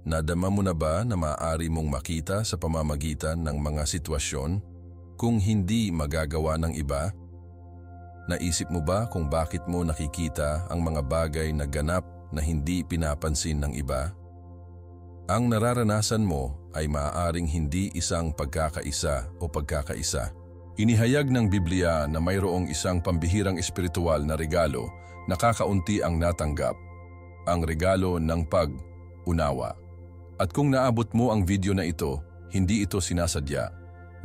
Nadama mo na ba na maaari mong makita sa pamamagitan ng mga sitwasyon kung hindi magagawa ng iba? Naisip mo ba kung bakit mo nakikita ang mga bagay na ganap na hindi pinapansin ng iba? Ang nararanasan mo ay maaaring hindi isang pagkakaisa o pagkakaisa. Inihayag ng Biblia na mayroong isang pambihirang espiritual na regalo na kakaunti ang natanggap, ang regalo ng pag-unawa. At kung naabot mo ang video na ito, hindi ito sinasadya.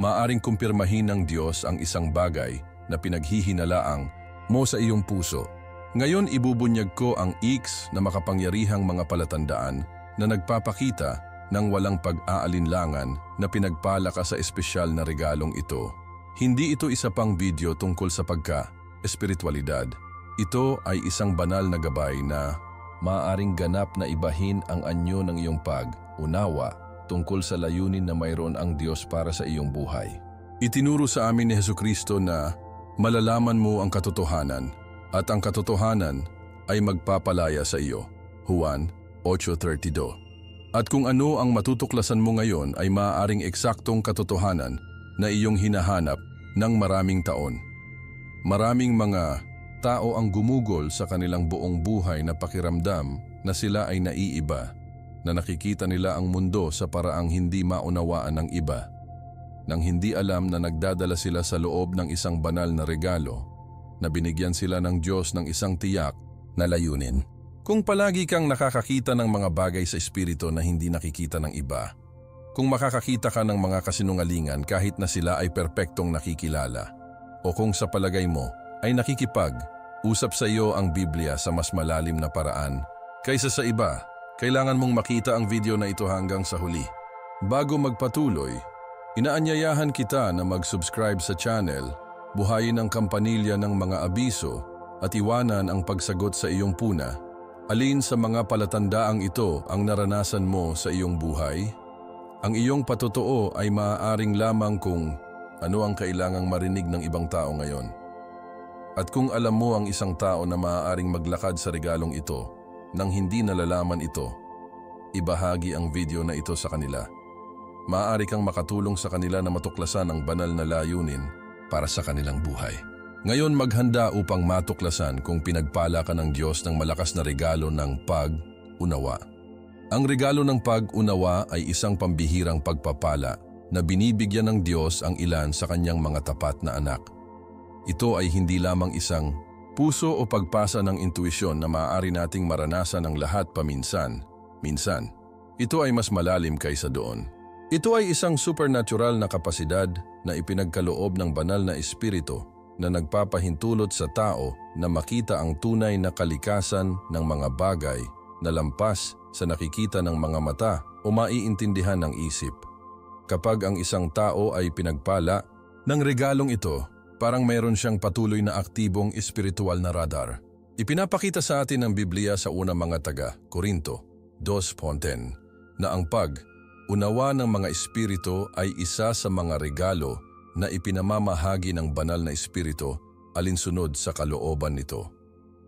Maaaring kumpirmahin ng Diyos ang isang bagay na pinaghihinalaang mo sa iyong puso. Ngayon ibubunyag ko ang X na makapangyarihang mga palatandaan na nagpapakita ng walang pag-aalinlangan na pinagpala ka sa espesyal na regalong ito. Hindi ito isa pang video tungkol sa pagka-espiritualidad. Ito ay isang banal na gabay na maaaring ganap na ibahin ang anyo ng iyong pag-unawa tungkol sa layunin na mayroon ang Diyos para sa iyong buhay. Itinuro sa amin ni Hesukristo na malalaman mo ang katotohanan at ang katotohanan ay magpapalaya sa iyo. Juan 8:32. At kung ano ang matutuklasan mo ngayon ay maaaring eksaktong katotohanan na iyong hinahanap ng maraming taon. Maraming mga tao ang gumugol sa kanilang buong buhay na pakiramdam na sila ay naiiba, na nakikita nila ang mundo sa paraang hindi maunawaan ng iba, nang hindi alam na nagdadala sila sa loob ng isang banal na regalo, na binigyan sila ng Diyos ng isang tiyak na layunin. Kung palagi kang nakakakita ng mga bagay sa espiritu na hindi nakikita ng iba, kung makakakita ka ng mga kasinungalingan kahit na sila ay perpektong nakikilala, o kung sa palagay mo ay nakikipag-usap sa iyo ang Biblia sa mas malalim na paraan kaysa sa iba, kailangan mong makita ang video na ito hanggang sa huli. Bago magpatuloy, inaanyayahan kita na mag-subscribe sa channel, buhayin ang kampanilya ng mga abiso at iwanan ang pagsagot sa iyong puna. Alin sa mga palatandaang ito ang naranasan mo sa iyong buhay? Ang iyong patotoo ay maaaring lamang kung ano ang kailangang marinig ng ibang tao ngayon. At kung alam mo ang isang tao na maaaring maglakad sa regalong ito nang hindi nalalaman ito, ibahagi ang video na ito sa kanila. Maaari kang makatulong sa kanila na matuklasan ang banal na layunin para sa kanilang buhay. Ngayon maghanda upang matuklasan kung pinagpala ka ng Diyos ng malakas na regalo ng pag-unawa. Ang regalo ng pag-unawa ay isang pambihirang pagpapala na binibigyan ng Diyos ang ilan sa kanyang mga tapat na anak. Ito ay hindi lamang isang puso o pagpasa ng intuisyon na maaari nating maranasan ng lahat paminsan-minsan. Ito ay mas malalim kaysa doon. Ito ay isang supernatural na kapasidad na ipinagkaloob ng banal na espiritu na nagpapahintulot sa tao na makita ang tunay na kalikasan ng mga bagay na lampas sa nakikita ng mga mata o maiintindihan ng isip. Kapag ang isang tao ay pinagpala ng regalong ito, parang mayroon siyang patuloy na aktibong espiritual na radar. Ipinapakita sa atin ng Biblia sa unang mga taga-Korinto 2:10 na ang pag-unawa ng mga espiritu ay isa sa mga regalo na ipinamamahagi ng banal na espiritu alinsunod sa kalooban nito.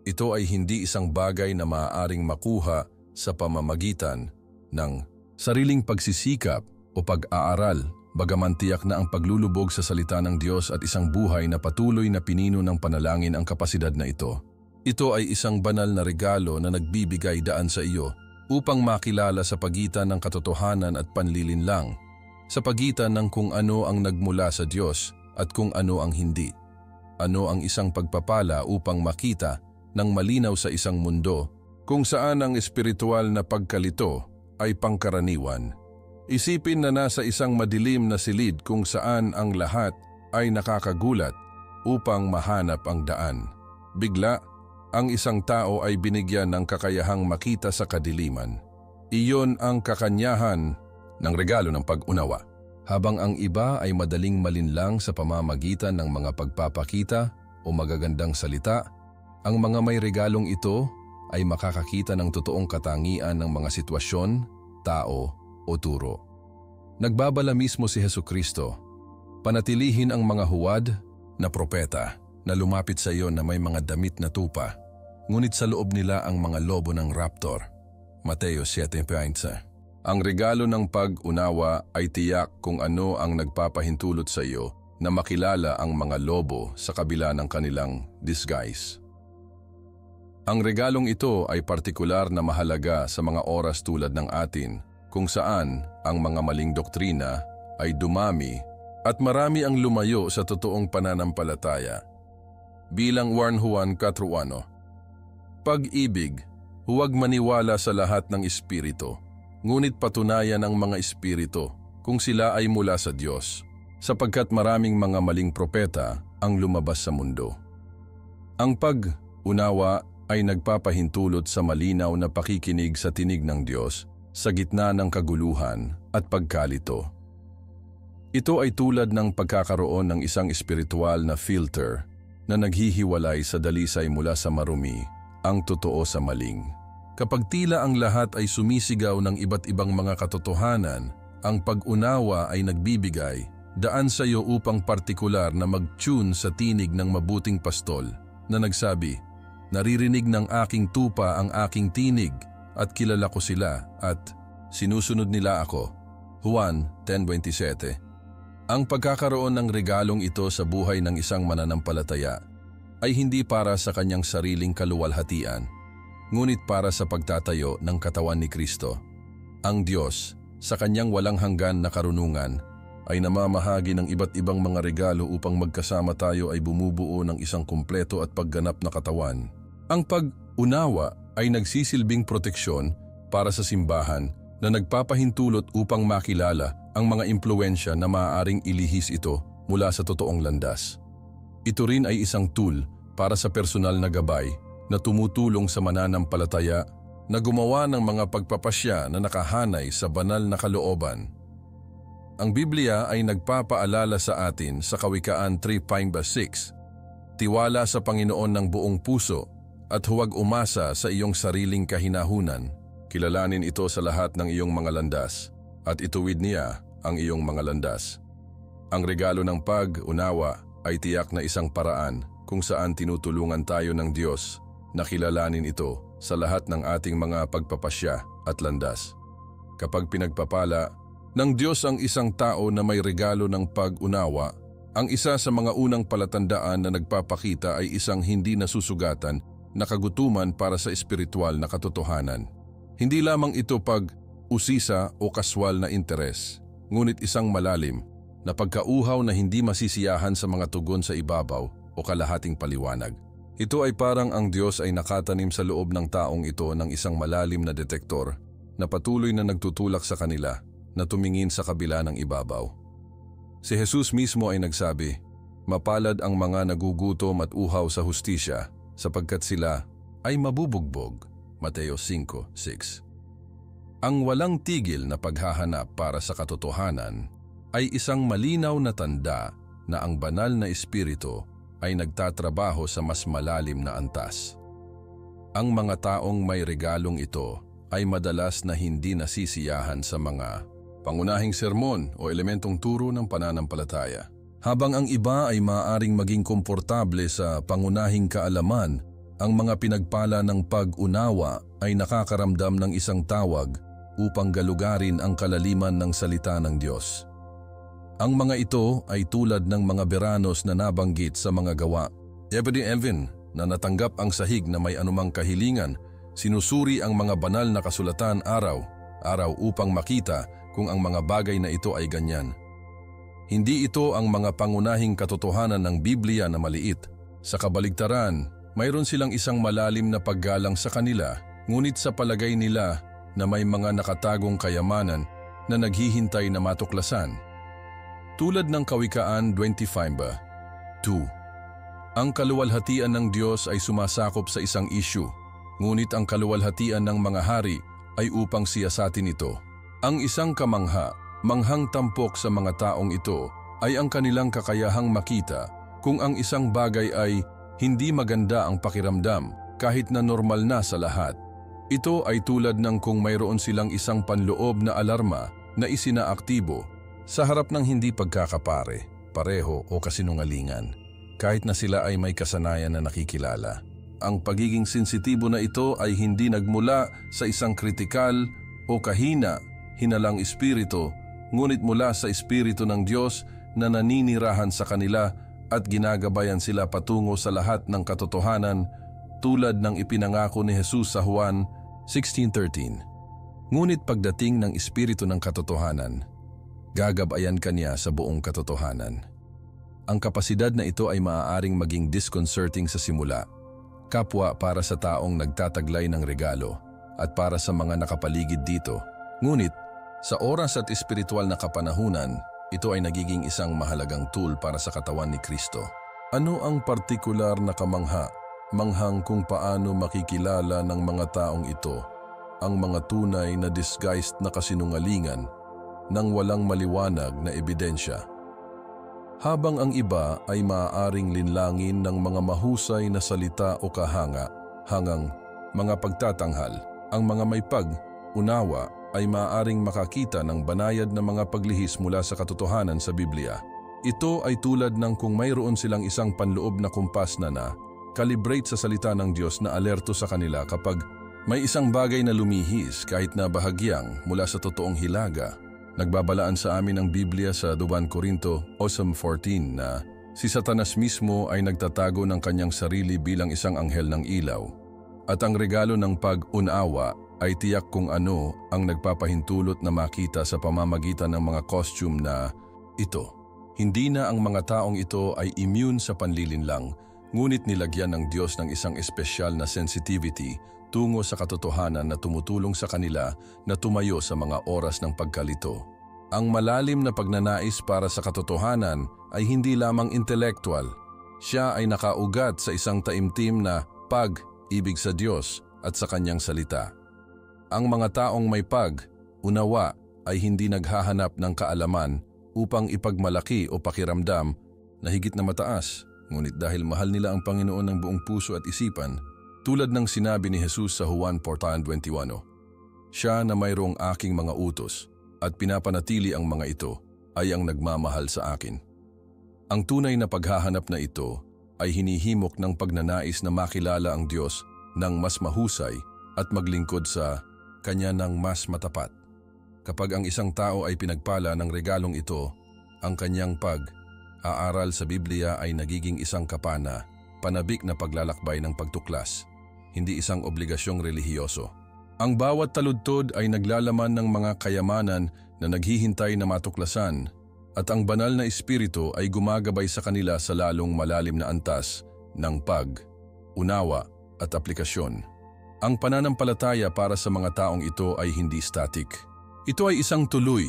Ito ay hindi isang bagay na maaaring makuha sa pamamagitan ng sariling pagsisikap o pag-aaral, bagaman tiyak na ang paglulubog sa salita ng Diyos at isang buhay na patuloy na pinino ng panalangin ang kapasidad na ito. Ito ay isang banal na regalo na nagbibigay daan sa iyo upang makilala sa pagitan ng katotohanan at panlilinlang, sa pagitan ng kung ano ang nagmula sa Diyos at kung ano ang hindi. Ano ang isang pagpapala upang makita ng malinaw sa isang mundo kung saan ang espiritual na pagkalito ay pangkaraniwan. Isipin na nasa isang madilim na silid kung saan ang lahat ay nakakagulat upang mahanap ang daan. Bigla, ang isang tao ay binigyan ng kakayahang makita sa kadiliman. Iyon ang kakanyahan ng regalo ng pag-unawa. Habang ang iba ay madaling malinlang sa pamamagitan ng mga pagpapakita o magagandang salita, ang mga may regalong ito ay makakakita ng totoong katangian ng mga sitwasyon, tao o turo. Nagbabala mismo si Hesukristo, panatilihin ang mga huwad na propeta na lumapit sa iyo na may mga damit na tupa, ngunit sa loob nila ang mga lobo ng raptor. Mateo 7:15. Ang regalo ng pag-unawa ay tiyak kung ano ang nagpapahintulot sa iyo na makilala ang mga lobo sa kabila ng kanilang disguise. Ang regalong ito ay partikular na mahalaga sa mga oras tulad ng atin kung saan ang mga maling doktrina ay dumami at marami ang lumayo sa totoong pananampalataya. Bilang Juan 4:1, pag-ibig, huwag maniwala sa lahat ng espiritu, ngunit patunayan ang mga espiritu kung sila ay mula sa Diyos, sapagkat maraming mga maling propeta ang lumabas sa mundo. Ang pag-unawa ay nagpapahintulot sa malinaw na pakikinig sa tinig ng Diyos sa gitna ng kaguluhan at pagkalito. Ito ay tulad ng pagkakaroon ng isang espiritual na filter na naghihiwalay sa dalisay mula sa marumi, ang totoo sa maling. Kapag tila ang lahat ay sumisigaw ng iba't ibang mga katotohanan, ang pag-unawa ay nagbibigay daan sa iyo upang partikular na mag-tune sa tinig ng mabuting pastol na nagsabi, "Naririnig ng aking tupa ang aking tinig at kilala ko sila at sinusunod nila ako." Juan 10:27. Ang pagkakaroon ng regalong ito sa buhay ng isang mananampalataya ay hindi para sa kanyang sariling kaluwalhatian, ngunit para sa pagtatayo ng katawan ni Kristo. Ang Diyos, sa kanyang walang hanggan na karunungan, ay namamahagi ng iba't ibang mga regalo upang magkasama tayo ay bumubuo ng isang kumpleto at pagganap na katawan. Ang pag-unawa ay nagsisilbing proteksyon para sa simbahan na nagpapahintulot upang makilala ang mga impluensya na maaaring ilihis ito mula sa totoong landas. Ito rin ay isang tool para sa personal na gabay na tumutulong sa mananampalataya na gumawa ng mga pagpapasya na nakahanay sa banal na kalooban. Ang Biblia ay nagpapaalala sa atin sa Kawikaan 3:6, "Tiwala sa Panginoon ng buong puso at huwag umasa sa iyong sariling kahinahunan. Kilalanin ito sa lahat ng iyong mga landas at ituwid niya ang iyong mga landas." Ang regalo ng pag-unawa ay tiyak na isang paraan kung saan tinutulungan tayo ng Diyos na kilalanin ito sa lahat ng ating mga pagpapasya at landas. Kapag pinagpapala ng Diyos ang isang tao na may regalo ng pag-unawa, ang isa sa mga unang palatandaan na nagpapakita ay isang hindi nasusugatan na kagutuman para sa espiritual na katotohanan. Hindi lamang ito pag-usisa o kaswal na interes, ngunit isang malalim na pagkauhaw na hindi masisiyahan sa mga tugon sa ibabaw o kalahating paliwanag. Ito ay parang ang Diyos ay nakatanim sa loob ng taong ito ng isang malalim na detektor na patuloy na nagtutulak sa kanila na tumingin sa kabila ng ibabaw. Si Jesus mismo ay nagsabi, "Mapalad ang mga nagugutom at uhaw sa hustisya sapagkat sila ay mabubugbog." Mateo 5:6. Ang walang tigil na paghahanap para sa katotohanan ay isang malinaw na tanda na ang banal na espiritu ay nagtatrabaho sa mas malalim na antas. Ang mga taong may regalong ito ay madalas na hindi nasisiyahan sa mga pangunahing sermon o elementong turo ng pananampalataya, habang ang iba ay maaaring maging komportable sa pangunahing kaalaman. Ang mga pinagpala ng pag-unawa ay nakakaramdam ng isang tawag upang galugarin ang kalaliman ng salita ng Diyos. Ang mga ito ay tulad ng mga beranos na nabanggit sa mga gawa. Evan na natanggap ang sahig na may anumang kahilingan, sinusuri ang mga banal na kasulatan araw-araw upang makita kung ang mga bagay na ito ay ganyan. Hindi ito ang mga pangunahing katotohanan ng Biblia na maliit. Sa kabaligtaran, mayroon silang isang malalim na paggalang sa kanila, ngunit sa palagay nila na may mga nakatagong kayamanan na naghihintay na matuklasan. Tulad ng Kawikaan 25:2. Ang kaluwalhatian ng Diyos ay sumasakop sa isang issue, ngunit ang kaluwalhatian ng mga hari ay upang siyasatin ito. Ang isang manghang tampok sa mga taong ito ay ang kanilang kakayahang makita kung ang isang bagay ay hindi maganda ang pakiramdam kahit na normal na sa lahat. Ito ay tulad ng kung mayroon silang isang panloob na alarma na isinaaktibo sa harap ng hindi pagkakapare, pareho o kasinungalingan, kahit na sila ay may kasanayan na nakikilala. Ang pagiging sensitibo na ito ay hindi nagmula sa isang kritikal o kahina, hinalang espiritu, ngunit mula sa espiritu ng Diyos na naninirahan sa kanila at ginagabayan sila patungo sa lahat ng katotohanan tulad ng ipinangako ni Jesus sa Juan 16:13. Ngunit pagdating ng espiritu ng katotohanan, gagabayan ka niya sa buong katotohanan. Ang kapasidad na ito ay maaaring maging disconcerting sa simula, kapwa para sa taong nagtataglay ng regalo at para sa mga nakapaligid dito. Ngunit, sa oras at espiritual na kapanahunan, ito ay nagiging isang mahalagang tool para sa katawan ni Kristo. Ano ang partikular na kamangha? Manghang kung paano makikilala ng mga taong ito ang mga tunay na disguised na kasinungalingan nang walang maliwanag na ebidensya. Habang ang iba ay maaaring linlangin ng mga mahusay na salita o hangang mga pagtatanghal, ang mga may pag-unawa ay maaaring makakita ng banayad na mga paglihis mula sa katotohanan sa Biblia. Ito ay tulad ng kung mayroon silang isang panloob na kumpas na calibrate sa salita ng Diyos na alerto sa kanila kapag may isang bagay na lumihis kahit na bahagyang mula sa totoong hilaga. Nagbabalaan sa amin ang Biblia sa 2 Korinto 8:14 na si Satanas mismo ay nagtatago ng kanyang sarili bilang isang anghel ng ilaw. At ang regalo ng pag-unawa ay tiyak kung ano ang nagpapahintulot na makita sa pamamagitan ng mga costume na ito. Hindi na ang mga taong ito ay immune sa panlilinlang, ngunit nilagyan ng Diyos ng isang espesyal na sensitivity tungo sa katotohanan na tumutulong sa kanila na tumayo sa mga oras ng pagkalito. Ang malalim na pagnanais para sa katotohanan ay hindi lamang intelektual. Siya ay nakaugat sa isang taimtim na pag-ibig sa Diyos at sa kanyang salita. Ang mga taong may pag-unawa ay hindi naghahanap ng kaalaman upang ipagmalaki o pakiramdam na higit na mataas, ngunit dahil mahal nila ang Panginoon ng buong puso at isipan, tulad ng sinabi ni Jesus sa Juan 14:21, siya na mayroong aking mga utos at pinapanatili ang mga ito ay ang nagmamahal sa akin. Ang tunay na paghahanap na ito ay hinihimok ng pagnanais na makilala ang Diyos ng mas mahusay at maglingkod sa Kanya ng mas matapat. Kapag ang isang tao ay pinagpala ng regalong ito, ang kanyang pag-aaral sa Biblia ay nagiging isang kapana, panabik na paglalakbay ng pagtuklas, hindi isang obligasyong relihiyoso. Ang bawat taludtod ay naglalaman ng mga kayamanan na naghihintay na matuklasan, at ang banal na espiritu ay gumagabay sa kanila sa lalong malalim na antas ng pag-unawa at aplikasyon. Ang pananampalataya para sa mga taong ito ay hindi static. Ito ay isang tuloy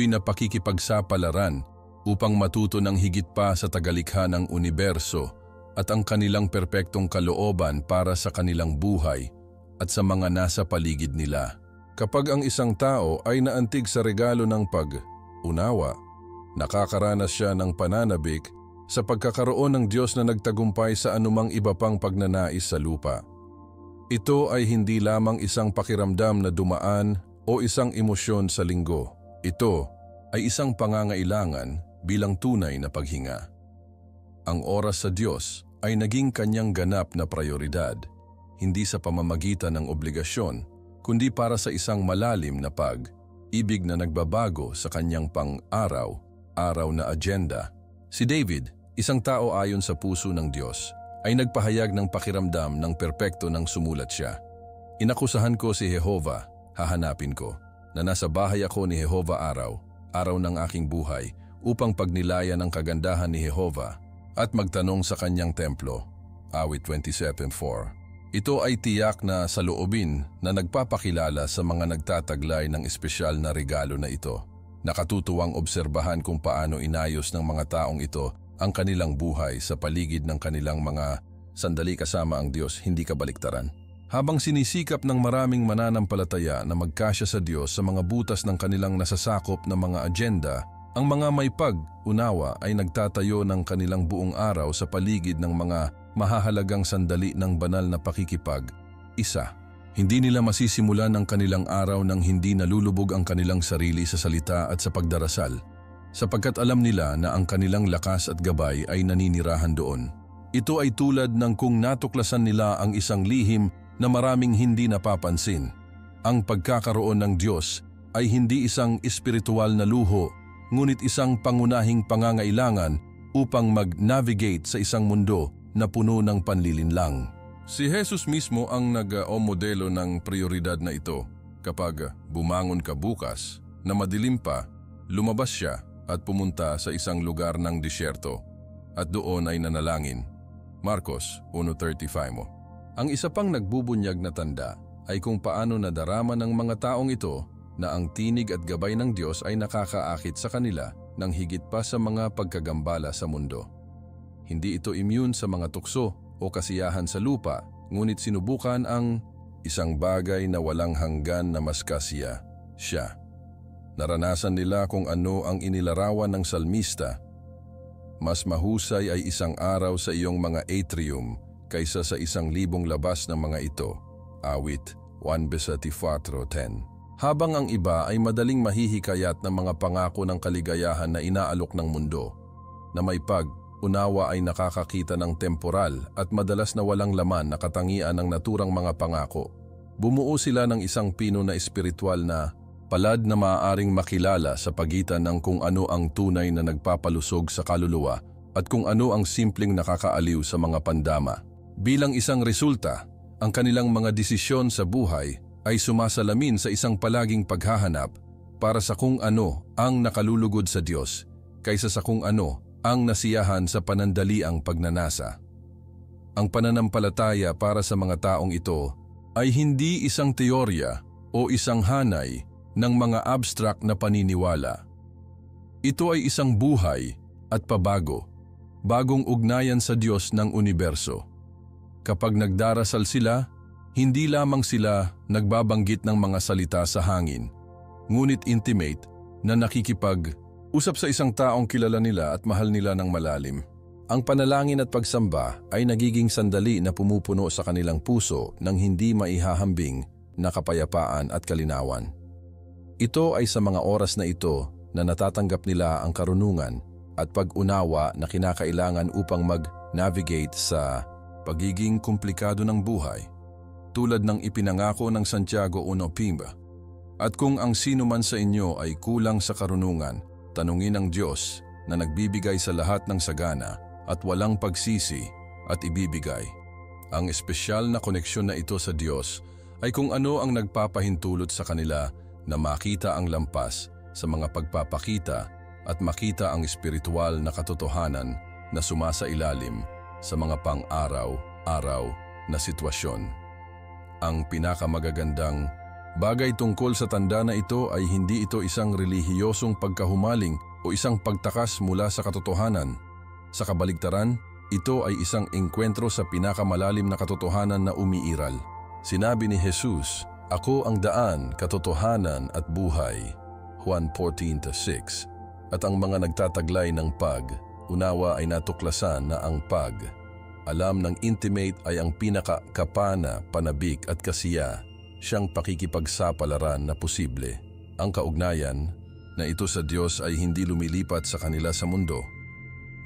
na pakikipagsapalaran upang matuto ng higit pa sa tagalikha ng universo at ang kanilang perpektong kalooban para sa kanilang buhay at sa mga nasa paligid nila. Kapag ang isang tao ay naantig sa regalo ng pag-unawa, nakakaranas siya ng pananabik sa pagkakaroon ng Diyos na nagtagumpay sa anumang iba pang pagnanais sa lupa. Ito ay hindi lamang isang pakiramdam na dumaan o isang emosyon sa linggo. Ito ay isang pangangailangan bilang tunay na paghinga. Ang oras sa Diyos ay naging kanyang ganap na prioridad, hindi sa pamamagitan ng obligasyon, kundi para sa isang malalim na pag-ibig na nagbabago sa kanyang pang-araw-araw na agenda. Si David, isang tao ayon sa puso ng Diyos, ay nagpahayag ng pakiramdam ng perpekto nang sumulat siya. Inakusahan ko si Jehovah, hahanapin ko, na nasa bahay ako ni Jehovah araw ng aking buhay, upang pagnilayan ang kagandahan ni Jehovah at magtanong sa kanyang templo. Awit 27:4. Ito ay tiyak na saloobin na nagpapakilala sa mga nagtataglay ng espesyal na regalo na ito. Nakatutuwang obserbahan kung paano inayos ng mga taong ito ang kanilang buhay sa paligid ng kanilang mga sandali kasama ang Diyos, hindi kabaliktaran. Habang sinisikap ng maraming mananampalataya na magkasya sa Diyos sa mga butas ng kanilang nasasakop na mga agenda, ang mga may pag-unawa ay nagtatayo ng kanilang buong araw sa paligid ng mga mahahalagang sandali ng banal na pakikipag-isa. Hindi nila masisimulan ang kanilang araw nang hindi nalulubog ang kanilang sarili sa salita at sa pagdarasal, sapagkat alam nila na ang kanilang lakas at gabay ay naninirahan doon. Ito ay tulad ng kung natuklasan nila ang isang lihim na maraming hindi napapansin, ang pagkakaroon ng Diyos ay hindi isang espiritual na luho, ngunit isang pangunahing pangangailangan upang mag-navigate sa isang mundo na puno ng panlilinlang. Si Jesus mismo ang nag-o-modelo ng prioridad na ito. Kapag bumangon ka bukas na madilim pa, lumabas siya at pumunta sa isang lugar ng disyerto at doon ay nanalangin. Marcos 1:35. Ang isa pang nagbubunyag na tanda ay kung paano nadarama ng mga taong ito na ang tinig at gabay ng Diyos ay nakakaakit sa kanila ng higit pa sa mga pagkagambala sa mundo. Hindi ito immune sa mga tukso o kasiyahan sa lupa, ngunit sinubukan ang isang bagay na walang hanggan na mas kasiya, siya. Naranasan nila kung ano ang inilarawan ng salmista. Mas mahusay ay isang araw sa iyong mga atrium kaysa sa 1,000 labas ng mga ito. Awit 1:24-10. Habang ang iba ay madaling mahihikayat ng mga pangako ng kaligayahan na inaalok ng mundo, na may pag-unawa ay nakakakita ng temporal at madalas na walang laman na katangian ng naturang mga pangako. Bumuo sila ng isang pino na espiritual na palad na maaaring makilala sa pagitan ng kung ano ang tunay na nagpapalusog sa kaluluwa at kung ano ang simpleng nakakaaliw sa mga pandama. Bilang isang resulta, ang kanilang mga desisyon sa buhay ay sumasalamin sa isang palaging paghahanap para sa kung ano ang nakalulugod sa Diyos kaysa sa kung ano ang nasiyahan sa panandaliang pagnanasa. Ang pananampalataya para sa mga taong ito ay hindi isang teorya o isang hanay ng mga abstract na paniniwala. Ito ay isang buhay at pabago, bagong ugnayan sa Diyos ng universo. Kapag nagdarasal sila, hindi lamang sila nagbabanggit ng mga salita sa hangin, ngunit intimate na nakikipag-usap sa isang taong kilala nila at mahal nila ng malalim. Ang panalangin at pagsamba ay nagiging sandali na pumupuno sa kanilang puso ng hindi maihahambing na kapayapaan at kalinawan. Ito ay sa mga oras na ito na natatanggap nila ang karunungan at pag-unawa na kinakailangan upang mag-navigate sa pagiging komplikado ng buhay. Tulad ng ipinangako ng Santiago 1:5. At kung ang sino man sa inyo ay kulang sa karunungan, tanungin ang Diyos na nagbibigay sa lahat ng sagana at walang pagsisi at ibibigay. Ang espesyal na koneksyon na ito sa Diyos ay kung ano ang nagpapahintulot sa kanila na makita ang lampas sa mga pagpapakita at makita ang espiritual na katotohanan na sumasailalim sa mga pang-araw-araw na sitwasyon. Ang pinakamagagandang bagay tungkol sa tanda na ito ay hindi ito isang relihiyosong pagkahumaling o isang pagtakas mula sa katotohanan. Sa kabaligtaran, ito ay isang engkwentro sa pinakamalalim na katotohanan na umiiral. Sinabi ni Jesus, "Ako ang daan, katotohanan at buhay." Juan 14:6. At ang mga nagtataglay ng pag-unawa ay natuklasan na ang alam ng intimate ay ang pinakakapana, panabik at kasiya, siyang pakikipagsapalaran na posible. Ang kaugnayan na ito sa Diyos ay hindi lumilipat sa kanila sa mundo.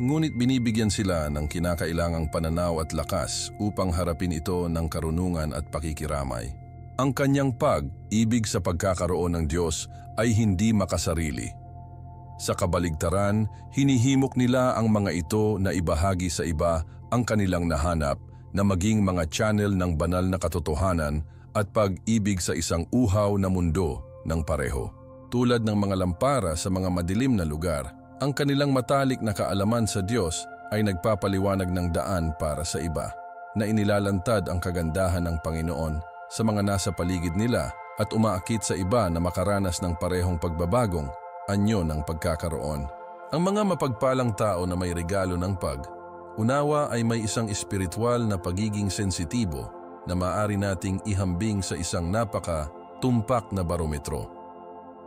Ngunit binibigyan sila ng kinakailangang pananaw at lakas upang harapin ito ng karunungan at pakikiramay. Ang kanyang pag-ibig sa pagkakaroon ng Diyos ay hindi makasarili. Sa kabaligtaran, hinihimok nila ang mga ito na ibahagi sa iba ang kanilang nahanap na maging mga channel ng banal na katotohanan at pag-ibig sa isang uhaw na mundo ng pareho. Tulad ng mga lampara sa mga madilim na lugar, ang kanilang matalik na kaalaman sa Diyos ay nagpapaliwanag ng daan para sa iba, na inilalantad ang kagandahan ng Panginoon sa mga nasa paligid nila at umaakit sa iba na makaranas ng parehong pagbabagong anyo ng pagkakaroon. Ang mga mapagpalang tao na may regalo ng pag-unawa ay may isang espiritual na pagiging sensitibo na maaari nating ihambing sa isang napaka-tumpak na barometro.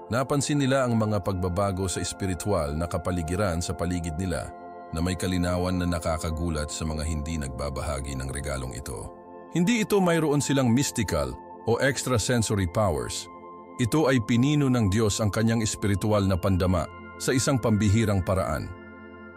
Napansin nila ang mga pagbabago sa espiritual na kapaligiran sa paligid nila na may kalinawan na nakakagulat sa mga hindi nagbabahagi ng regalong ito. Hindi ito mayroon silang mystical o extrasensory powers. Ito ay pinino ng Diyos ang kanyang espiritual na pandama sa isang pambihirang paraan.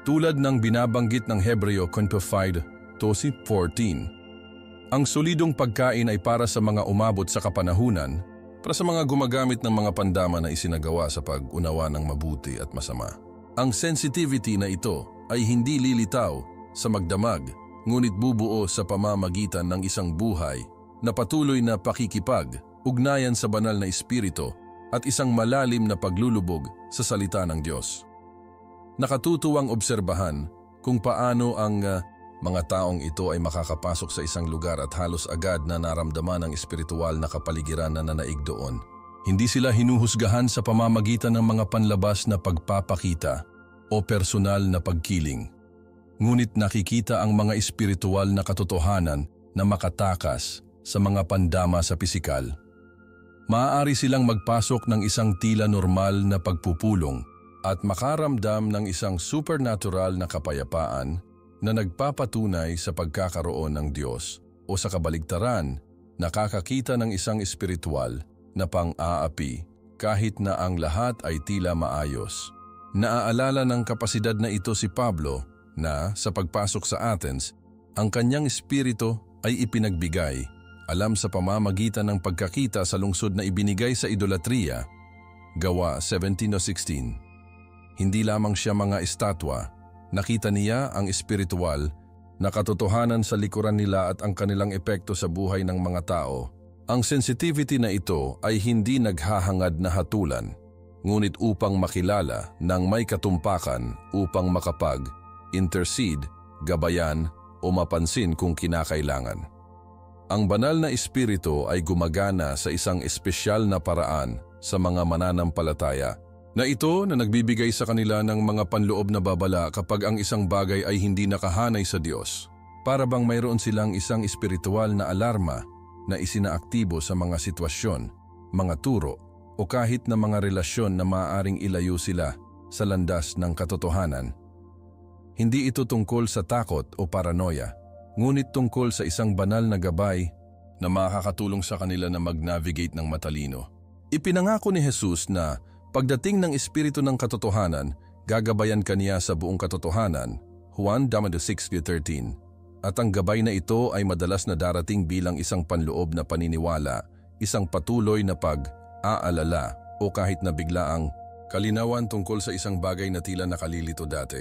Tulad ng binabanggit ng Hebreo 12:14. Ang solidong pagkain ay para sa mga umabot sa kapanahunan para sa mga gumagamit ng mga pandama na isinagawa sa pag-unawa ng mabuti at masama. Ang sensitivity na ito ay hindi lilitaw sa magdamag, ngunit bubuo sa pamamagitan ng isang buhay na patuloy na pakikipag-ugnayan sa banal na espiritu at isang malalim na paglulubog sa salita ng Diyos. Nakatutuwang obserbahan kung paano ang mga taong ito ay makakapasok sa isang lugar at halos agad na naramdaman ang espiritual na kapaligiran na nanaig doon. Hindi sila hinuhusgahan sa pamamagitan ng mga panlabas na pagpapakita o personal na pagkiling. Ngunit nakikita ang mga espiritual na katotohanan na makatakas sa mga pandama sa pisikal. Maaari silang magpasok ng isang tila normal na pagpupulong at makaramdam ng isang supernatural na kapayapaan na nagpapatunay sa pagkakaroon ng Diyos o sa kabaligtaran, nakakakita ng isang espiritual na pang-aapi kahit na ang lahat ay tila maayos. Naaalala ng kapasidad na ito si Pablo na sa pagpasok sa Athens, ang kanyang espiritu ay ipinagbigay, alam sa pamamagitan ng pagkakita sa lungsod na ibinigay sa idolatriya, Gawa 17:16. Hindi lamang siya mga estatwa, nakita niya ang espiritual na katotohanan sa likuran nila at ang kanilang epekto sa buhay ng mga tao. Ang sensitivity na ito ay hindi naghahangad na hatulan, ngunit upang makilala ng may katumpakan upang makapag-intercede, gabayan o mapansin kung kinakailangan. Ang banal na espiritu ay gumagana sa isang espesyal na paraan sa mga mananampalataya na ito na nagbibigay sa kanila ng mga panloob na babala kapag ang isang bagay ay hindi nakahanay sa Diyos. Para bang mayroon silang isang espiritual na alarma na isinaaktibo sa mga sitwasyon, mga turo o kahit na mga relasyon na maaaring ilayo sila sa landas ng katotohanan. Hindi ito tungkol sa takot o paranoia, ngunit tungkol sa isang banal na gabay na makakatulong sa kanila na mag-navigate ng matalino. Ipinangako ni Jesus na pagdating ng Espiritu ng Katotohanan, gagabayan kaniya sa buong katotohanan, Juan 6:13. At ang gabay na ito ay madalas na darating bilang isang panloob na paniniwala, isang patuloy na pag-aalala o kahit na biglaang kalinawan tungkol sa isang bagay na tila nakalilito dati.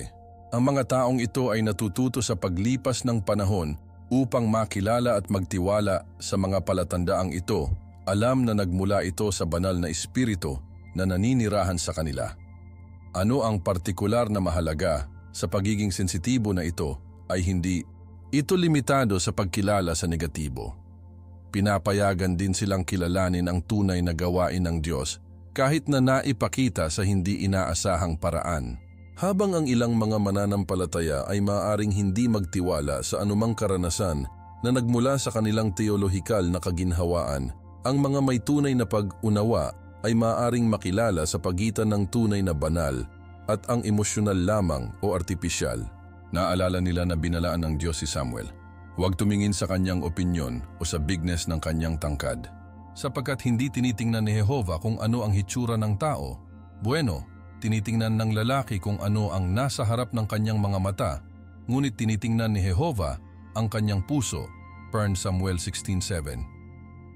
Ang mga taong ito ay natututo sa paglipas ng panahon upang makilala at magtiwala sa mga palatandaang ito, alam na nagmula ito sa banal na espiritu na naninirahan sa kanila. Ano ang partikular na mahalaga sa pagiging sensitibo na ito ay hindi ito limitado sa pagkilala sa negatibo. Pinapayagan din silang kilalanin ang tunay na gawain ng Diyos kahit na naipakita sa hindi inaasahang paraan. Habang ang ilang mga mananampalataya ay maaaring hindi magtiwala sa anumang karanasan na nagmula sa kanilang teolohikal na kaginhawaan, ang mga may tunay na pag-unawa ay maaaring makilala sa pagitan ng tunay na banal at ang emosyonal lamang o artipisyal. Naalala nila na binalaan ng Diyos si Samuel. Huwag tumingin sa kanyang opinyon o sa bigness ng kanyang tangkad. Sapagkat hindi tinitingnan ni Jehova kung ano ang hitsura ng tao. Bueno, tinitingnan ng lalaki kung ano ang nasa harap ng kanyang mga mata, ngunit tinitingnan ni Jehova ang kanyang puso. 1 Samuel 16:7.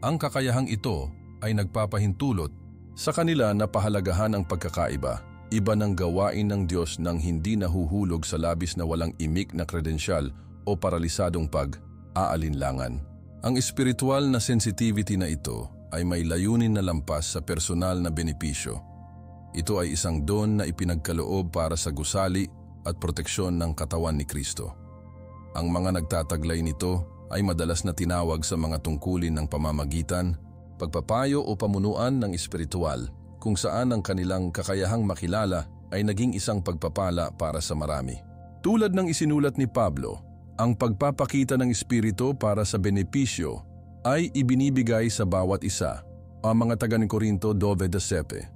Ang kakayahang ito ay nagpapahintulot sa kanila na pahalagahan ang pagkakaiba. Iba ng gawain ng Diyos nang hindi nahuhulog sa labis na walang imik na kredensyal o paralisadong pag-aalinlangan. Ang espiritual na sensitivity na ito ay may layunin na lampas sa personal na benepisyo. Ito ay isang don na ipinagkaloob para sa gusali at proteksyon ng katawan ni Kristo. Ang mga nagtataglay nito ay madalas na tinawag sa mga tungkulin ng pamamagitan, pagpapayo o pamunuan ng espiritual, kung saan ang kanilang kakayahang makilala ay naging isang pagpapala para sa marami. Tulad ng isinulat ni Pablo, ang pagpapakita ng espiritu para sa benepisyo ay ibinibigay sa bawat isa. Ang mga taga ni Korinto 12:7.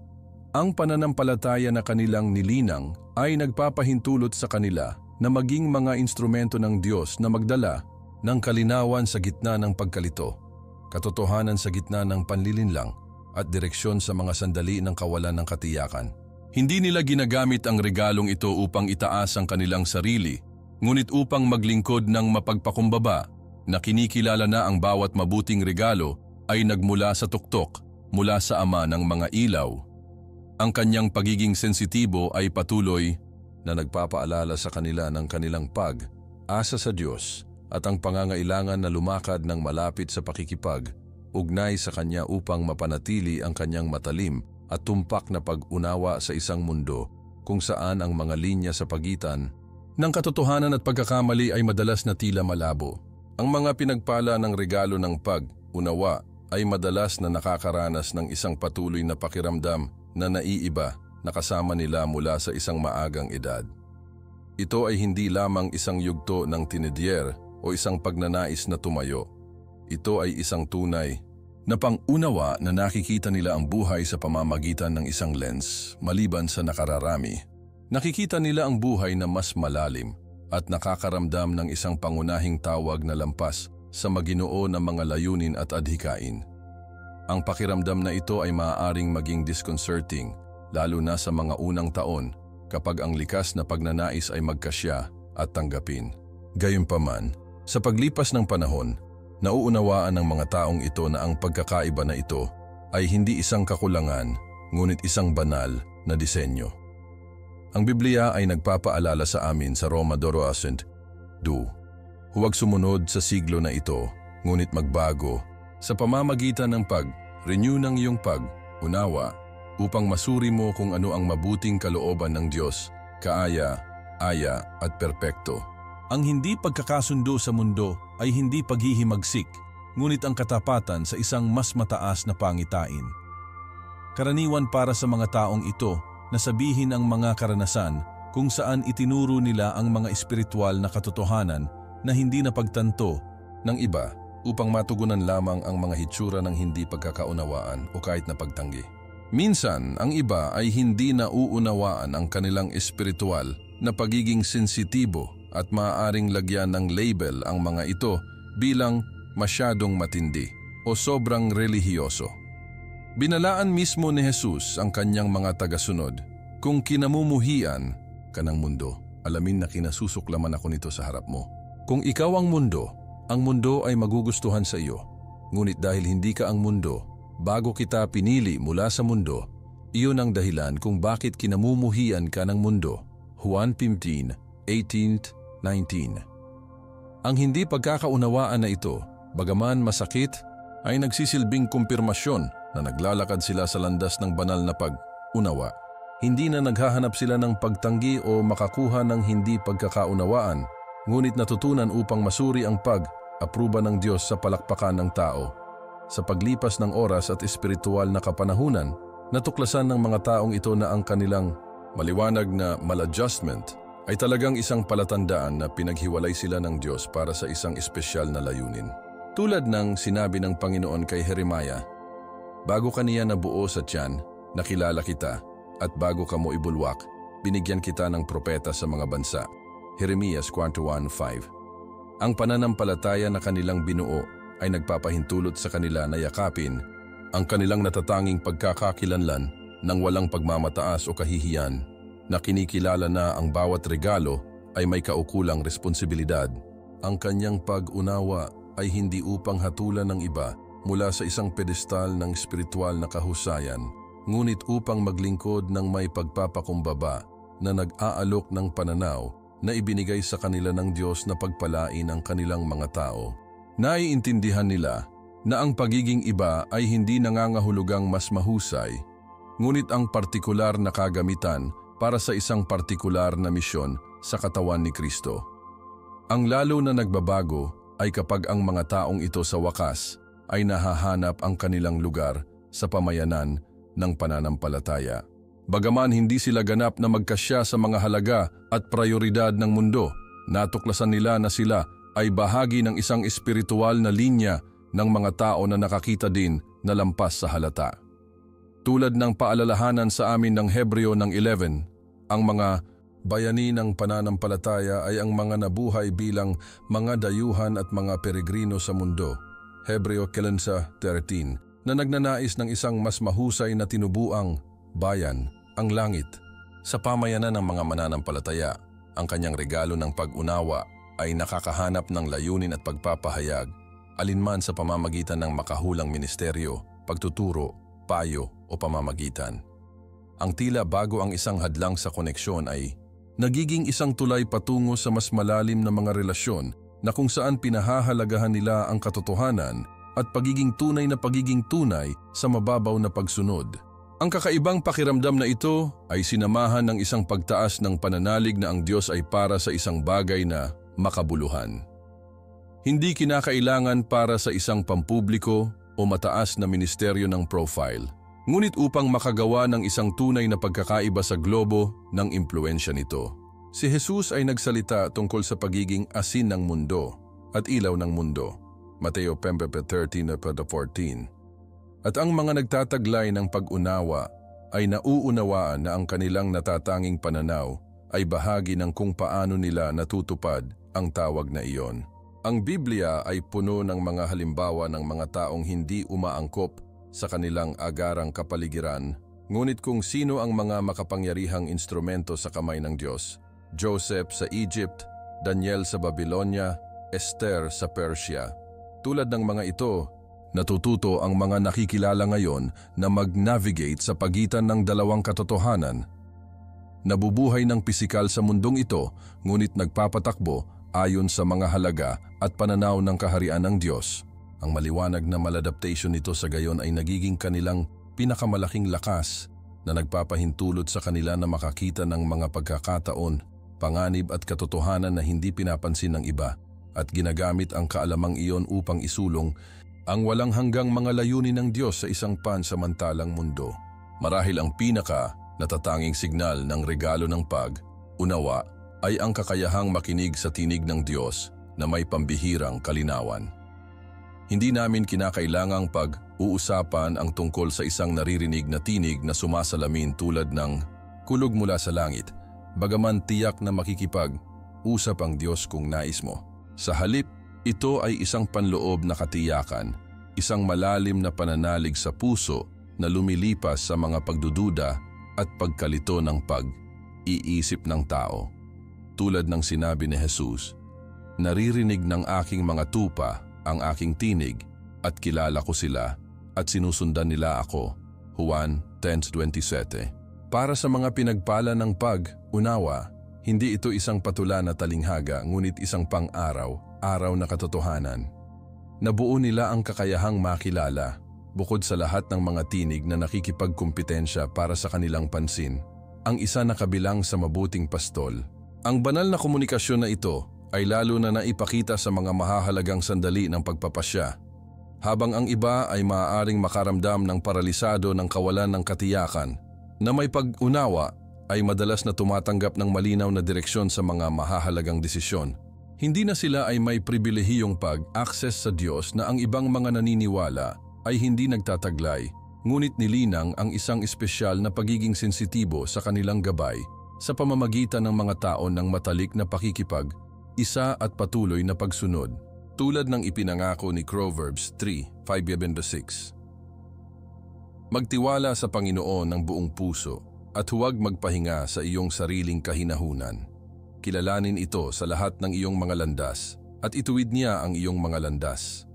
Ang pananampalataya na kanilang nilinang ay nagpapahintulot sa kanila na maging mga instrumento ng Diyos na magdala ng kalinawan sa gitna ng pagkalito, katotohanan sa gitna ng panlilinlang, at direksyon sa mga sandali ng kawalan ng katiyakan. Hindi nila ginagamit ang regalong ito upang itaas ang kanilang sarili, ngunit upang maglingkod ng mapagpakumbaba na kinikilala na ang bawat mabuting regalo ay nagmula sa tuktok mula sa Ama ng mga ilaw. Ang kanyang pagiging sensitibo ay patuloy na nagpapaalala sa kanila ng kanilang pag-asa sa Diyos at ang pangangailangan na lumakad ng malapit sa pakikipag-ugnay sa Kanya upang mapanatili ang kanyang matalim at tumpak na pag-unawa sa isang mundo kung saan ang mga linya sa pagitan ng katotohanan at pagkakamali ay madalas na tila malabo. Ang mga pinagpala ng regalo ng pag-unawa ay madalas na nakakaranas ng isang patuloy na pakiramdam na naiiba na kasama nila mula sa isang maagang edad. Ito ay hindi lamang isang yugto ng tinidyer o isang pagnanais na tumayo. Ito ay isang tunay na pang-unawa na nakikita nila ang buhay sa pamamagitan ng isang lens maliban sa nakararami. Nakikita nila ang buhay na mas malalim at nakakaramdam ng isang pangunahing tawag na lampas sa maginoo ng mga layunin at adhikain. Ang pakiramdam na ito ay maaaring maging disconcerting, lalo na sa mga unang taon kapag ang likas na pagnanais ay magkasya at tanggapin. Gayunpaman, sa paglipas ng panahon, nauunawaan ng mga taong ito na ang pagkakaiba na ito ay hindi isang kakulangan, ngunit isang banal na disenyo. Ang Biblia ay nagpapaalala sa amin sa Roma 12:2. Huwag sumunod sa siglo na ito, ngunit magbago sa pamamagitan ng pag-renew ng iyong pag-unawa upang masuri mo kung ano ang mabuting kalooban ng Diyos, kaaya-aya at perpekto. Ang hindi pagkakasundo sa mundo ay hindi paghihimagsik, ngunit ang katapatan sa isang mas mataas na pangitain. Karaniwan para sa mga taong ito na sabihin ang mga karanasan kung saan itinuro nila ang mga espiritual na katotohanan na hindi napagtanto ng iba upang matugunan lamang ang mga hitsura ng hindi pagkakaunawaan o kahit na pagtanggi. Minsan, ang iba ay hindi nauunawaan ang kanilang espiritual na pagiging sensitibo at maaaring lagyan ng label ang mga ito bilang masyadong matindi o sobrang relihiyoso. Binalaan mismo ni Jesus ang kanyang mga tagasunod, kung kinamumuhian ka ng mundo, alamin na kinasusuklaman ako nito sa harap mo. Kung ikaw ang mundo ay magugustuhan sa iyo. Ngunit dahil hindi ka ang mundo, bago kita pinili mula sa mundo, iyon ang dahilan kung bakit kinamumuhian ka ng mundo. Juan 15:18-19. Ang hindi pagkakaunawaan na ito, bagaman masakit, ay nagsisilbing kumpirmasyon na naglalakad sila sa landas ng banal na pag-unawa. Hindi na naghahanap sila ng pagtanggi o makakuha ng hindi pagkakaunawaan, ngunit natutunan upang masuri ang pag-apruba ng Diyos sa palakpakan ng tao. Sa paglipas ng oras at espiritual na kapanahunan, natuklasan ng mga taong ito na ang kanilang maliwanag na maladjustment ay talagang isang palatandaan na pinaghiwalay sila ng Diyos para sa isang espesyal na layunin. Tulad ng sinabi ng Panginoon kay Jeremiah, "Bago kaniya nabuo sa tiyan, nakilala kita, at bago ka mo ibulwak, binigyan kita ng propeta sa mga bansa." Jeremias 1:5. Ang pananampalataya na kanilang binuo ay nagpapahintulot sa kanila na yakapin ang kanilang natatanging pagkakakilanlan ng walang pagmamataas o kahihiyan, na kinikilala na ang bawat regalo ay may kaukulang responsibilidad. Ang kanyang pag-unawa ay hindi upang hatulan ng iba mula sa isang pedestal ng espiritual na kahusayan, ngunit upang maglingkod ng may pagpapakumbaba na nag-aalok ng pananaw na ibinigay sa kanila ng Diyos na pagpalain ang kanilang mga tao. Naiintindihan nila na ang pagiging iba ay hindi nangangahulugang mas mahusay, ngunit ang partikular na kagamitan para sa isang partikular na misyon sa katawan ni Kristo. Ang lalo na nagbabago ay kapag ang mga taong ito sa wakas ay nahahanap ang kanilang lugar sa pamayanan ng pananampalataya. Bagaman hindi sila ganap na magkasya sa mga halaga at prayoridad ng mundo, natuklasan nila na sila ay bahagi ng isang espiritual na linya ng mga tao na nakakita din na lampas sa halata. Tulad ng paalalahanan sa amin ng Hebreo ng 11, ang mga bayani ng pananampalataya ay ang mga nabuhay bilang mga dayuhan at mga peregrino sa mundo. Hebreo 11:13, na nagnanais ng isang mas mahusay na tinubuang bayan, ang langit. Sa pamayanan ng mga mananampalataya, ang kanyang regalo ng pag-unawa ay nakakahanap ng layunin at pagpapahayag, alinman sa pamamagitan ng makahulang ministeryo, pagtuturo, payo o pamamagitan. Ang tila bago ang isang hadlang sa koneksyon ay nagiging isang tulay patungo sa mas malalim na mga relasyon na kung saan pinahahalagahan nila ang katotohanan at pagiging tunay sa mababaw na pagsunod. Ang kakaibang pakiramdam na ito ay sinamahan ng isang pagtaas ng pananalig na ang Diyos ay para sa isang bagay na makabuluhan. Hindi kinakailangan para sa isang pampubliko o mataas na ministeryo ng profile, ngunit upang makagawa ng isang tunay na pagkakaiba sa globo ng impluensya nito. Si Jesus ay nagsalita tungkol sa pagiging asin ng mundo at ilaw ng mundo, Mateo 13:14. At ang mga nagtataglay ng pag-unawa ay nauunawaan na ang kanilang natatanging pananaw ay bahagi ng kung paano nila natutupad ang tawag na iyon. Ang Biblia ay puno ng mga halimbawa ng mga taong hindi umaangkop sa kanilang agarang kapaligiran, ngunit kung sino ang mga makapangyarihang instrumento sa kamay ng Diyos. Joseph sa Egypt, Daniel sa Babylonia, Esther sa Persia. Tulad ng mga ito, natututo ang mga nakikilala ngayon na mag-navigate sa pagitan ng dalawang katotohanan. Nabubuhay ng pisikal sa mundong ito, ngunit nagpapatakbo ayon sa mga halaga at pananaw ng kaharian ng Diyos. Ang maliwanag na maladaptation nito sa gayon ay nagiging kanilang pinakamalaking lakas na nagpapahintulot sa kanila na makakita ng mga pagkakataon, panganib at katotohanan na hindi pinapansin ng iba at ginagamit ang kaalamang iyon upang isulong ang walang hanggang mga layunin ng Diyos sa isang pansamantalang mundo. Marahil ang natatanging signal ng regalo ng pag-unawa ay ang kakayahang makinig sa tinig ng Diyos na may pambihirang kalinawan. Hindi namin kinakailangang pag-uusapan ang tungkol sa isang naririnig na tinig na sumasalamin tulad ng kulog mula sa langit, bagaman tiyak na makikipag-usap ang Diyos kung nais mo. Sa halip, ito ay isang panloob na katiyakan, isang malalim na pananalig sa puso na lumilipas sa mga pagdududa at pagkalito ng pag-iisip ng tao. Tulad ng sinabi ni Jesus, naririnig ng aking mga tupa ang aking tinig at kilala ko sila at sinusundan nila ako. Juan 10:27. Para sa mga pinagpala ng pag-unawa, hindi ito isang patula na talinghaga ngunit isang pang-araw na katotohanan. Nabuo nila ang kakayahang makilala, bukod sa lahat ng mga tinig na nakikipagkumpetensya para sa kanilang pansin. Ang isa na kabilang sa mabuting pastol. Ang banal na komunikasyon na ito ay lalo na naipakita sa mga mahahalagang sandali ng pagpapasya, habang ang iba ay maaaring makaramdam ng paralisado ng kawalan ng katiyakan, na may pag-unawa ay madalas na tumatanggap ng malinaw na direksyon sa mga mahahalagang desisyon. Hindi na sila ay may pribilehiyong pag-access sa Diyos na ang ibang mga naniniwala ay hindi nagtataglay, ngunit nilinang ang isang espesyal na pagiging sensitibo sa kanilang gabay sa pamamagitan ng mga tao ng matalik na pakikipag-isa at patuloy na pagsunod, tulad ng ipinangako ni Proverbs 3:5-6. Magtiwala sa Panginoon ng buong puso at huwag magpahinga sa iyong sariling kahinahunan. Kilalanin ito sa lahat ng iyong mga landas at ituwid niya ang iyong mga landas.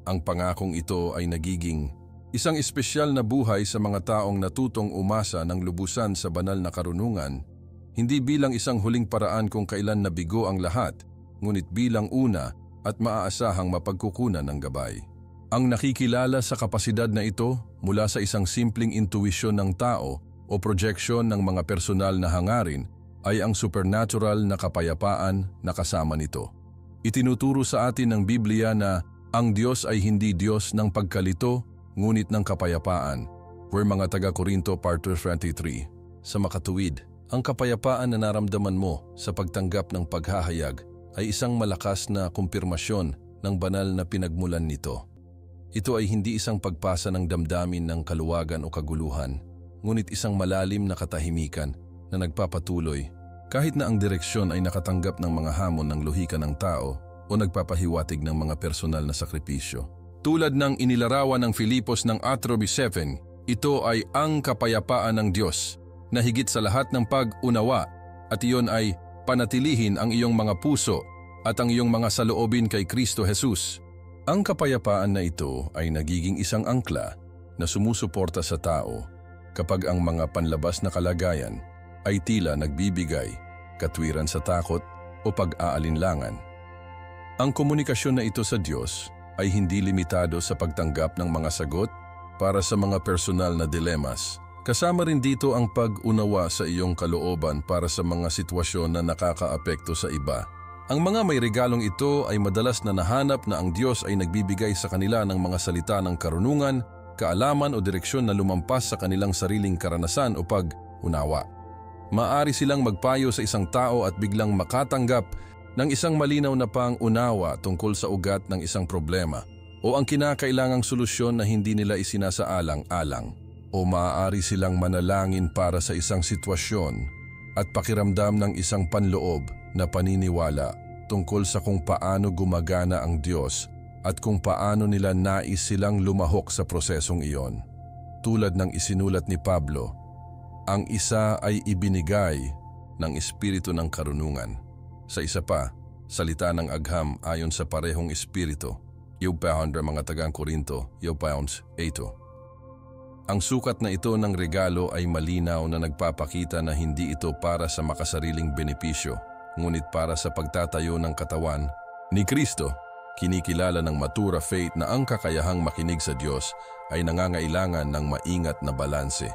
Ang pangakong ito ay nagiging isang espesyal na buhay sa mga taong natutong umasa ng lubusan sa banal na karunungan, hindi bilang isang huling paraan kung kailan nabigo ang lahat, ngunit bilang una at maaasahang mapagkukunan ng gabay. Ang nakikilala sa kapasidad na ito mula sa isang simpleng intuwisyon ng tao o projection ng mga personal na hangarin ay ang supernatural na kapayapaan na kasama nito. Itinuturo sa atin ng Biblia na ang Diyos ay hindi Diyos ng pagkalito, ngunit ng kapayapaan. We're mga taga-Korinto 4:23. Sa makatuwid, ang kapayapaan na naramdaman mo sa pagtanggap ng paghahayag ay isang malakas na kumpirmasyon ng banal na pinagmulan nito. Ito ay hindi isang pagpasa ng damdamin ng kaluwagan o kaguluhan, ngunit isang malalim na katahimikan na nagpapatuloy kahit na ang direksyon ay nakatanggap ng mga hamon ng lohika ng tao o nagpapahiwatig ng mga personal na sakripisyo. Tulad ng inilarawan ng Filipos ng Atrobi 7, ito ay ang kapayapaan ng Diyos na higit sa lahat ng pag-unawa, at iyon ay panatilihin ang iyong mga puso at ang iyong mga saloobin kay Kristo Jesus. Ang kapayapaan na ito ay nagiging isang angkla na sumusuporta sa tao kapag ang mga panlabas na kalagayan ay tila nagbibigay katwiran sa takot o pag-aalinlangan. Ang komunikasyon na ito sa Diyos ay hindi limitado sa pagtanggap ng mga sagot para sa mga personal na dilemas. Kasama rin dito ang pag-unawa sa iyong kalooban para sa mga sitwasyon na nakakaapekto sa iba. Ang mga may regalong ito ay madalas na nahanap na ang Diyos ay nagbibigay sa kanila ng mga salita ng karunungan, kaalaman o direksyon na lumampas sa kanilang sariling karanasan o pag-unawa. Maaari silang magpayo sa isang tao at biglang makatanggap ng isang malinaw na pang-unawa tungkol sa ugat ng isang problema o ang kinakailangang solusyon na hindi nila isinasaalang-alang. O maaari silang manalangin para sa isang sitwasyon at pakiramdam ng isang panloob na paniniwala tungkol sa kung paano gumagana ang Diyos at kung paano nila nais silang lumahok sa prosesong iyon. Tulad ng isinulat ni Pablo, ang isa ay ibinigay ng Espiritu ng karunungan. Sa isa pa, salita ng agham ayon sa parehong Espiritu. Mga tagang Korinto, 8. Ang sukat na ito ng regalo ay malinaw na nagpapakita na hindi ito para sa makasariling benepisyo, ngunit para sa pagtatayo ng katawan ni Kristo. Kinikilala ng matura faith na ang kakayahang makinig sa Diyos ay nangangailangan ng maingat na balanse.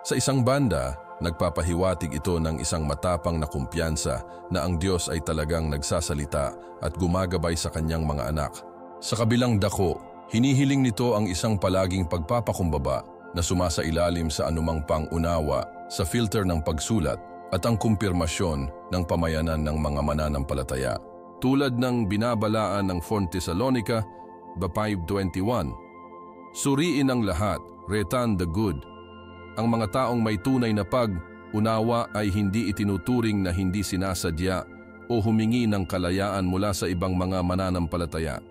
Sa isang banda, nagpapahiwatig ito ng isang matapang na kumpiyansa na ang Diyos ay talagang nagsasalita at gumagabay sa kanyang mga anak. Sa kabilang dako, hinihiling nito ang isang palaging pagpapakumbaba na sumasailalim sa anumang pang-unawa sa filter ng pagsulat at ang kumpirmasyon ng pamayanan ng mga mananampalataya. Tulad ng binabalaan ng 4 Thessalonica, 5:21. Suriin ang lahat, return the good. Ang mga taong may tunay na pag-unawa ay hindi itinuturing na hindi sinasadya o humingi ng kalayaan mula sa ibang mga mananampalataya.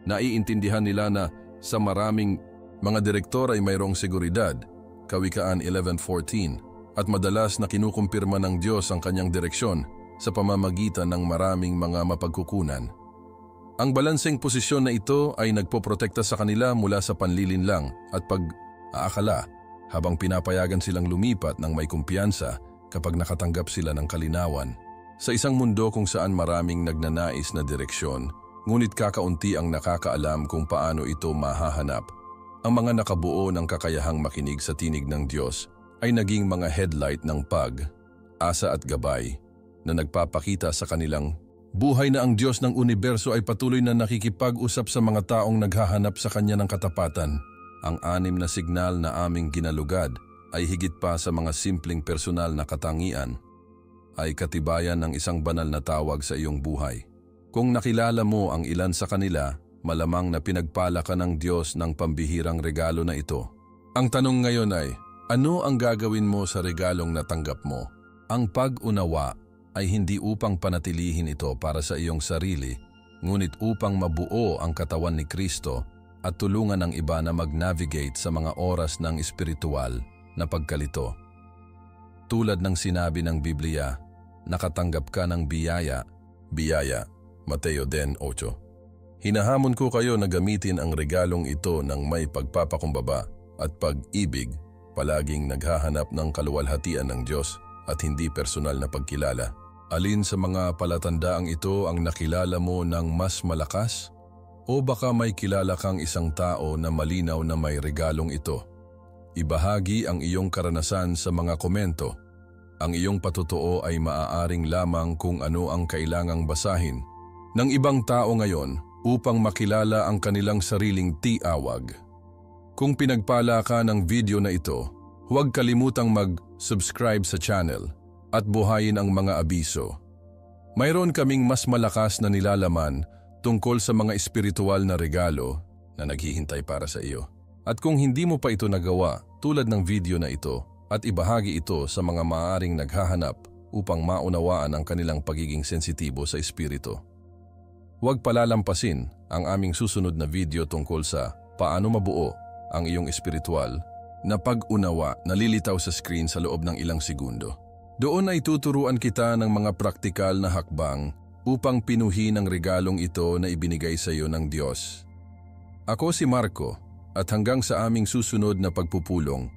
Naiintindihan nila na sa maraming mga direktor ay mayroong seguridad, Kawikaan 11:14, at madalas na kinukumpirma ng Diyos ang kanyang direksyon sa pamamagitan ng maraming mga mapagkukunan. Ang balanseng posisyon na ito ay nagpoprotekta sa kanila mula sa panlilinlang at pag-aakala habang pinapayagan silang lumipat ng may kumpiyansa kapag nakatanggap sila ng kalinawan. Sa isang mundo kung saan maraming nagnanais na direksyon, ngunit kakaunti ang nakakaalam kung paano ito mahahanap, ang mga nakabuo ng kakayahang makinig sa tinig ng Diyos ay naging mga headlight ng pag-asa at gabay na nagpapakita sa kanilang buhay na ang Diyos ng universo ay patuloy na nakikipag-usap sa mga taong naghahanap sa Kanya ng katapatan. Ang 6 na signal na aming ginalugad ay higit pa sa mga simpleng personal na katangian, ay katibayan ng isang banal na tawag sa iyong buhay. Kung nakilala mo ang ilan sa kanila, malamang na pinagpala ka ng Diyos ng pambihirang regalo na ito. Ang tanong ngayon ay, ano ang gagawin mo sa regalong natanggap mo? Ang pag-unawa ay hindi upang panatilihin ito para sa iyong sarili, ngunit upang mabuo ang katawan ni Kristo at tulungan ang iba na mag-navigate sa mga oras ng espiritual na pagkalito. Tulad ng sinabi ng Biblia, nakatanggap ka ng biyaya, Mateo 10:8. Hinahamon ko kayo na gamitin ang regalong ito ng may pagpapakumbaba at pag-ibig, palaging naghahanap ng kaluwalhatian ng Diyos at hindi personal na pagkilala. Alin sa mga palatandaang ito ang nakilala mo ng mas malakas? O baka may kilala kang isang tao na malinaw na may regalong ito? Ibahagi ang iyong karanasan sa mga komento. Ang iyong patotoo ay maaaring lamang kung ano ang kailangang basahin ng ibang tao ngayon upang makilala ang kanilang sariling tiawag. Kung pinagpala ka ng video na ito, huwag kalimutang mag-subscribe sa channel at buhayin ang mga abiso. Mayroon kaming mas malakas na nilalaman tungkol sa mga espiritual na regalo na naghihintay para sa iyo. At kung hindi mo pa ito nagawa tulad ng video na ito at ibahagi ito sa mga maaaring naghahanap upang maunawaan ang kanilang pagiging sensitibo sa espiritu. Huwag palalampasin ang aming susunod na video tungkol sa paano mabuo ang iyong espiritual na pag-unawa na lilitaw sa screen sa loob ng ilang segundo. Doon ay tuturuan kita ng mga praktikal na hakbang upang pinuhin ang regalong ito na ibinigay sa iyo ng Diyos. Ako si Marco, At hanggang sa aming susunod na pagpupulong,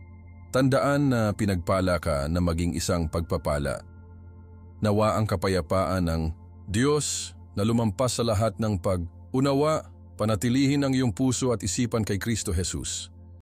tandaan na pinagpala ka na maging isang pagpapala. Nawa ang kapayapaan ng Diyos na lumampas sa lahat ng pag-unawa, panatilihin ang iyong puso at isipan kay Kristo Jesus.